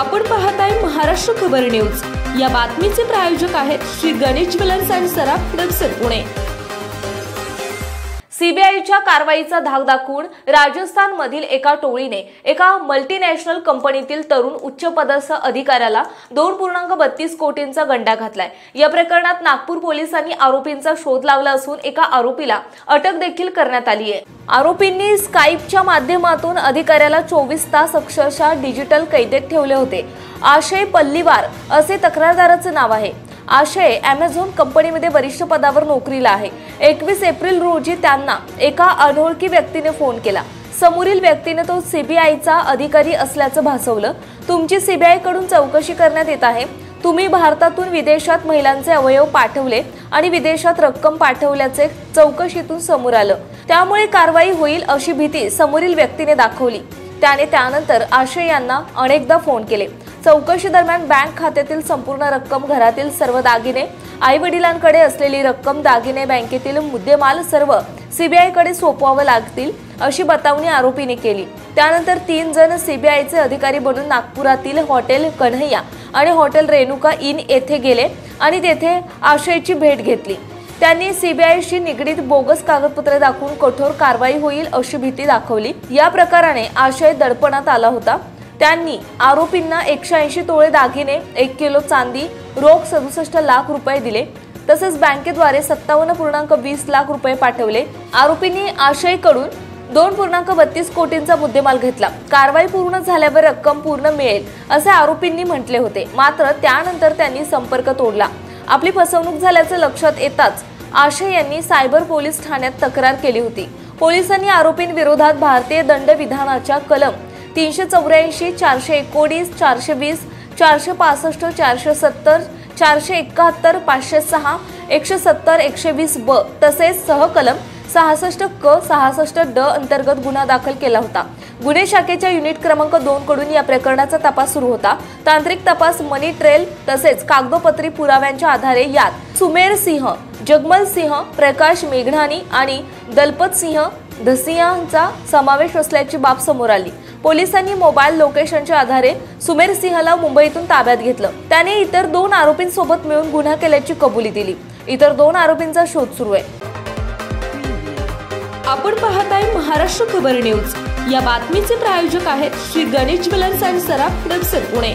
आपण पाहताय महाराष्ट्र खबर न्यूज। या बातमीचे प्रायोजक आहेत श्री गणेश ज्वेलर्स अँड सराफ दक्षिण पुणे। सीबीआयच्या कारवाईचा धाक दाखवून राजस्थानमधील एका टोळीने एका मल्टीनॅशनल कंपनीतील तरुण उच्चपदस्थ अधिकाऱ्याला 2.32 कोटींचा गंडा घातलाय। या प्रकरणात नागपूर पोलिसांनी आरोपींचा शोध लावला असून एका आरोपीला अटक देखील करण्यात आली आहे। आरोपींनी स्काइपच्या माध्यमातून अधिकाऱ्याला 24 तास अक्षरशः डिजिटल कैदेत ठेवले होते। आशय पल्लीवार असे तक्रारदाराचे नाव आहे। आशय अमेझॉन कंपनीमध्ये वरिष्ठ पदावर नोकरीला आहे। 21 एप्रिल रोजी त्यांना एका अनोळखी व्यक्तीने फोन केला। समोरील व्यक्तीने तो सीबीआयचा अधिकारी असल्याचं भासवलं। तुमची सीबीआय कडून चौकशी करण्यात येत आहे। तुम्ही भारतातून विदेशात महिलांचे अवयव पाठवले आणि विदेशात रक्कम पाठवल्याचे चौकशीतून समोर आलं। त्यामुळे कारवाई होईल अशी भीती समोरील व्यक्तीने दाखवली। त्याने त्यानंतर आशय यांना अनेकदा फोन केले। चौकशी दरम्यान बँक खात्यातील संपूर्ण रक्कम, घरातील सर्व दागिने, आई वडिलांकडे असलेली रक्कम, दागिने, बँकेतील मुद्देमाल सर्व सीबीआय कडे सोपवावं लागतील अशी बतावणी आरोपीने केली। त्यानंतर 3 जण सीबीआयचे अधिकारी बनून नागपुरातील हॉटेल कन्हैया आणि हॉटेल रेणुका इन येथे गेले आणि तेथे आशयची भेट घेतली। त्यांनी सीबीआयशी निगडीत बोगस कागदपत्रे दाखवून कठोर कारवाई होईल अशी भीती दाखवली। या प्रकाराने आशय दडपणात आला होता। त्यांनी आरोपींना 180 तोळे दागिने, 1 किलो चांदी, रोख 67 लाख रुपये दिले। तसेच बँकेद्वारे 57.20 लाख रुपये पाठवले। आरोपींनी आशयकडून 2.32 कोटींचा मुद्देमाल घेतला। कारवाई पूर्ण झाल्यावर रक्कम पूर्ण मिळेल असे आरोपींनी म्हटले होते। मात्र त्यानंतर त्यांनी संपर्क तोडला। आपली फसवणूक झाल्याचे लक्षात येताच आशय यांनी सायबर पोलीस ठाण्यात तक्रार केली होती। पोलिसांनी आरोपींविरोधात भारतीय दंडविधानाच्या कलम 384, 419, 420, 465, 470, 471, 506, 170, 120 ब तसेच सहकलम 66 क 66 ड अंतर्गत गुन्हा दाखल केला होता। गुन्हे शाखेच्या युनिट क्रमांक 2 कडून या प्रकरणाचा तपास सुरू होता। तांत्रिक तपास, मनी ट्रेल तसेच कागदोपत्री पुराव्यांच्या आधारे यात सुमेर सिंह, जगमल सिंह, प्रकाश मेघनानी आणि दलपत सिंह धसियांचा समावेश असल्याची बाब समोर आली। पोलिसांनी मोबाईल लोकेशनच्या आधारे सुमेर सिंहला मुंबईतून ताब्यात घेतलं। त्याने इतर 2 आरोपींसोबत मिळून गुन्हा केल्याची कबुली दिली। इतर 2 आरोपींचा शोध सुरू आहे। आपण पाहताय महाराष्ट्र खबर न्यूज। या बातमीचे प्रायोजक आहेत श्री गणेश ज्वेलर्स अँड सराफ दक्षिण पुणे।